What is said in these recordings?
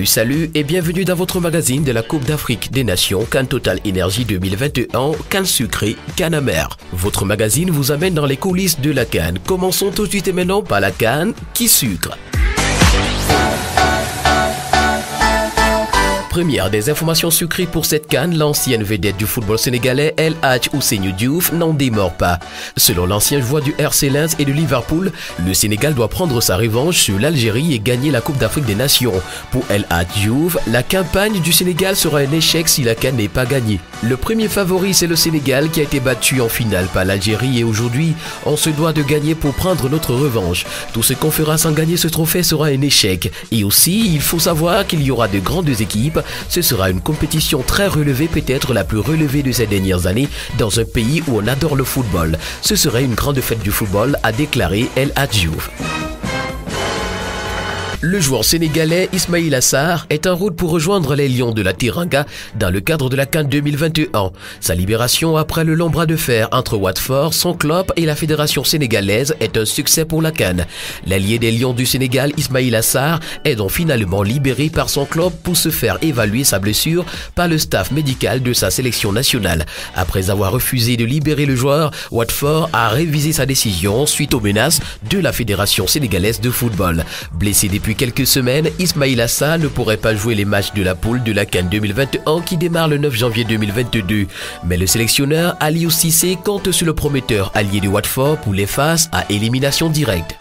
Salut et bienvenue dans votre magazine de la Coupe d'Afrique des Nations CAN Total Énergie 2021, CAN sucré, CAN amer. Votre magazine vous amène dans les coulisses de la CAN. Commençons tout de suite et maintenant par la CAN qui sucre. Première des informations sucrées pour cette CAN, l'ancienne vedette du football sénégalais El Hadj Ousseynou Diouf n'en démord pas. Selon l'ancien joueur du RC Lens et de Liverpool, le Sénégal doit prendre sa revanche sur l'Algérie et gagner la Coupe d'Afrique des Nations. Pour El Hadj Diouf, la campagne du Sénégal sera un échec si la CAN n'est pas gagnée. Le premier favori, c'est le Sénégal qui a été battu en finale par l'Algérie et aujourd'hui, on se doit de gagner pour prendre notre revanche. Tout ce qu'on fera sans gagner ce trophée sera un échec. Et aussi, il faut savoir qu'il y aura de grandes équipes. Ce sera une compétition très relevée, peut-être la plus relevée de ces dernières années, dans un pays où on adore le football. Ce serait une grande fête du football, a déclaré El Hadj Diouf. Le joueur sénégalais Ismaïla Sarr est en route pour rejoindre les Lions de la Teranga dans le cadre de la CAN 2021. Sa libération après le long bras de fer entre Watford, son club et la fédération sénégalaise est un succès pour la CAN. L'allié des Lions du Sénégal, Ismaïla Sarr, est donc finalement libéré par son club pour se faire évaluer sa blessure par le staff médical de sa sélection nationale. Après avoir refusé de libérer le joueur, Watford a révisé sa décision suite aux menaces de la fédération sénégalaise de football. Blessé depuis quelques semaines, Ismaïla Sarr ne pourrait pas jouer les matchs de la poule de la CAN 2021 qui démarre le 9 janvier 2022. Mais le sélectionneur Aliou Cissé compte sur le prometteur allié de Watford pour les phases à élimination directe.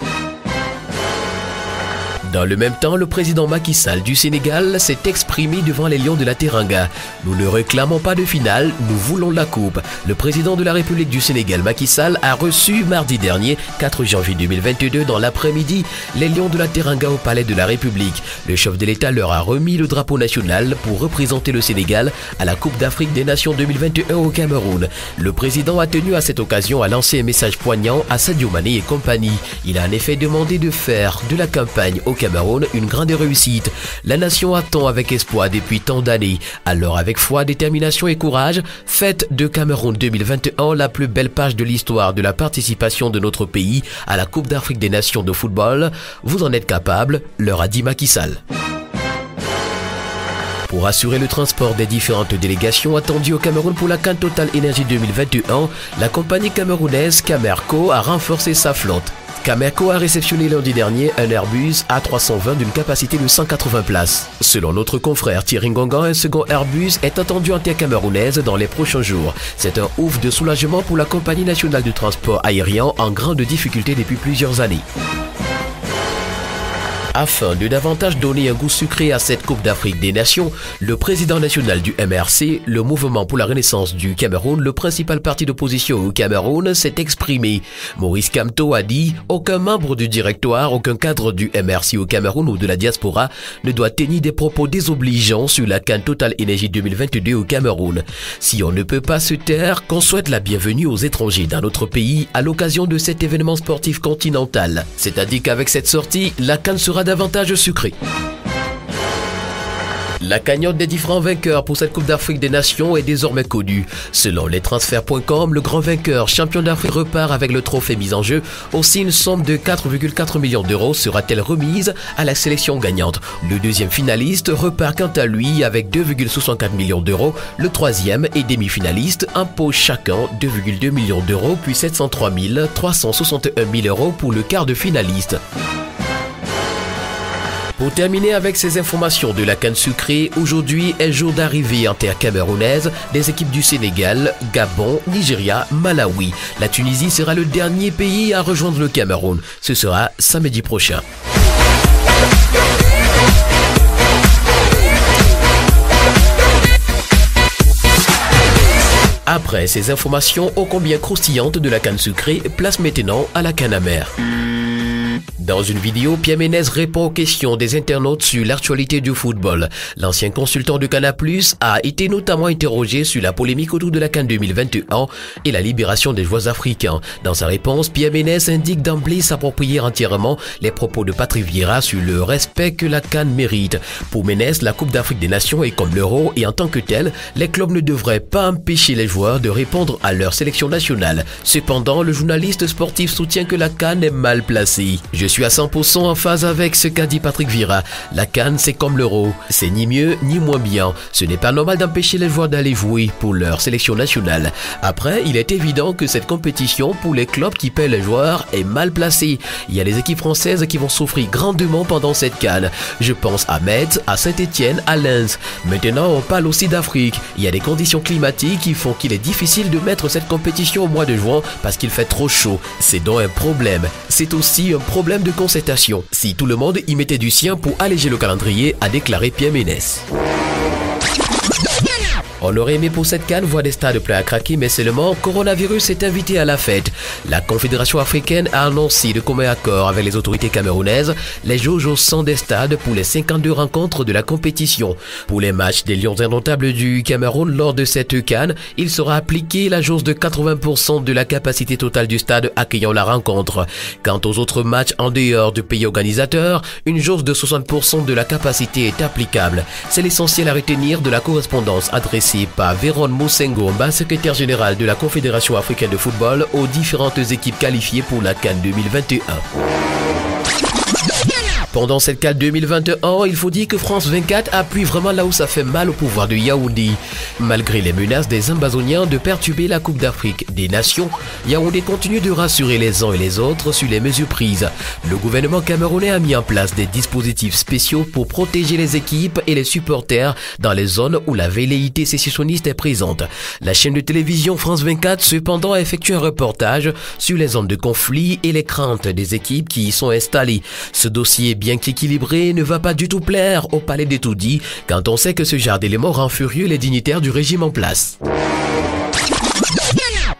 Dans le même temps, le président Macky Sall du Sénégal s'est exprimé devant les Lions de la Teranga. Nous ne réclamons pas de finale, nous voulons la coupe. Le président de la République du Sénégal, Macky Sall, a reçu mardi dernier, 4 janvier 2022, dans l'après-midi, les Lions de la Teranga au Palais de la République. Le chef de l'État leur a remis le drapeau national pour représenter le Sénégal à la Coupe d'Afrique des Nations 2021 au Cameroun. Le président a tenu à cette occasion à lancer un message poignant à Sadio Mané et compagnie. Il a en effet demandé de faire de la campagne au Cameroun une grande réussite. La nation attend avec espoir depuis tant d'années. Alors avec foi, détermination et courage, faites de Cameroun 2021 la plus belle page de l'histoire de la participation de notre pays à la Coupe d'Afrique des Nations de football. Vous en êtes capable, leur a dit Macky Sall. Pour assurer le transport des différentes délégations attendues au Cameroun pour la CAN Total Énergie 2021, la compagnie camerounaise Camerco a renforcé sa flotte. Camerco a réceptionné lundi dernier un Airbus A320 d'une capacité de 180 places. Selon notre confrère Thierry Ngongan, un second Airbus est attendu en terre camerounaise dans les prochains jours. C'est un ouf de soulagement pour la compagnie nationale de transport aérien en grande difficulté depuis plusieurs années. Afin de davantage donner un goût sucré à cette Coupe d'Afrique des Nations, le président national du MRC, le Mouvement pour la Renaissance du Cameroun, le principal parti d'opposition au Cameroun, s'est exprimé. Maurice Kamto a dit « Aucun membre du directoire, aucun cadre du MRC au Cameroun ou de la diaspora ne doit tenir des propos désobligeants sur la CAN Total Énergie 2022 au Cameroun. Si on ne peut pas se taire, qu'on souhaite la bienvenue aux étrangers dans notre pays à l'occasion de cet événement sportif continental. C'est-à-dire qu'avec cette sortie, la CAN sera davantage sucré. » La cagnotte des différents vainqueurs pour cette Coupe d'Afrique des Nations est désormais connue. Selon lestransferts.com, le grand vainqueur champion d'Afrique repart avec le trophée mis en jeu. Aussi, une somme de 4,4 millions d'euros sera-t-elle remise à la sélection gagnante. Le deuxième finaliste repart quant à lui avec 2,64 millions d'euros. Le troisième et demi-finaliste imposent chacun 2,2 millions d'euros puis 703 361 000 euros pour le quart de finaliste. Pour terminer avec ces informations de la CAN sucrée, aujourd'hui est jour d'arrivée en terre camerounaise des équipes du Sénégal, Gabon, Nigeria, Malawi. La Tunisie sera le dernier pays à rejoindre le Cameroun. Ce sera samedi prochain. Après ces informations ô combien croustillantes de la CAN sucrée, place maintenant à la CAN amère. Dans une vidéo, Pierre Ménez répond aux questions des internautes sur l'actualité du football. L'ancien consultant de Canal+ a été notamment interrogé sur la polémique autour de la CAN 2021 et la libération des joueurs africains. Dans sa réponse, Pierre Ménez indique d'emblée s'approprier entièrement les propos de Patrick Vieira sur le respect que la CAN mérite. Pour Ménez, la Coupe d'Afrique des Nations est comme l'Euro et en tant que tel, les clubs ne devraient pas empêcher les joueurs de répondre à leur sélection nationale. Cependant, le journaliste sportif soutient que la CAN est mal placée. Je suis à 100% en phase avec ce qu'a dit Patrick Vieira. La CAN, c'est comme l'Euro. C'est ni mieux ni moins bien. Ce n'est pas normal d'empêcher les joueurs d'aller jouer pour leur sélection nationale. Après, il est évident que cette compétition pour les clubs qui paient les joueurs est mal placée. Il y a les équipes françaises qui vont souffrir grandement pendant cette CAN. Je pense à Metz, à Saint-Etienne, à Lens. Maintenant, on parle aussi d'Afrique. Il y a des conditions climatiques qui font qu'il est difficile de mettre cette compétition au mois de juin parce qu'il fait trop chaud. C'est donc un problème. C'est aussi un problème de concertation. Si tout le monde y mettait du sien pour alléger le calendrier, a déclaré Pierre Ménès. On aurait aimé pour cette CAN voir des stades pleins à craquer, mais seulement coronavirus est invité à la fête. La Confédération africaine a annoncé de commun accord avec les autorités camerounaises les jauges au sein des stades pour les 52 rencontres de la compétition. Pour les matchs des Lions indomptables du Cameroun lors de cette CAN, il sera appliqué la jauge de 80% de la capacité totale du stade accueillant la rencontre. Quant aux autres matchs en dehors du pays organisateur, une jauge de 60% de la capacité est applicable. C'est l'essentiel à retenir de la correspondance adressée par Véron Moussengomba, secrétaire général de la Confédération africaine de football, aux différentes équipes qualifiées pour la CAN 2021. Pendant cette CAN 2021, il faut dire que France 24 appuie vraiment là où ça fait mal au pouvoir de Yaoundé. Malgré les menaces des Ambazoniens de perturber la Coupe d'Afrique des Nations, Yaoundé continue de rassurer les uns et les autres sur les mesures prises. Le gouvernement camerounais a mis en place des dispositifs spéciaux pour protéger les équipes et les supporters dans les zones où la velléité sécessionniste est présente. La chaîne de télévision France 24 cependant a effectué un reportage sur les zones de conflit et les craintes des équipes qui y sont installées. Ce dossier bien qu'équilibré, ne va pas du tout plaire au palais des tout-dits quand on sait que ce genre d'éléments rend furieux les dignitaires du régime en place.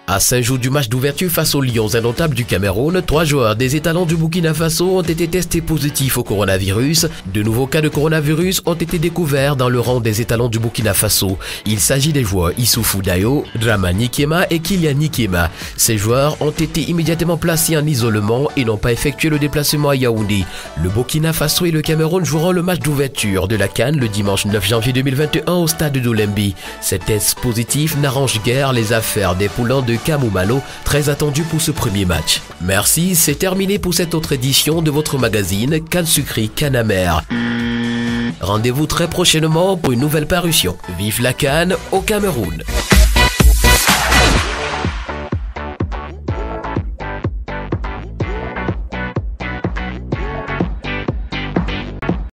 À 5 jours du match d'ouverture face aux Lions indomptables du Cameroun, 3 joueurs des étalons du Burkina Faso ont été testés positifs au coronavirus. De nouveaux cas de coronavirus ont été découverts dans le rang des étalons du Burkina Faso. Il s'agit des joueurs Issoufou Dayo, Dramani Kema et Kylian Kema. Ces joueurs ont été immédiatement placés en isolement et n'ont pas effectué le déplacement à Yaoundé. Le Burkina Faso et le Cameroun joueront le match d'ouverture de la CAN le dimanche 9 janvier 2021 au stade d'Olembi. Ces tests positifs n'arrangent guère les affaires des poulains de Kamoumalo, très attendu pour ce premier match. Merci, c'est terminé pour cette autre édition de votre magazine CAN Sucré, CAN Amer. Rendez-vous très prochainement pour une nouvelle parution. Vive la CAN au Cameroun!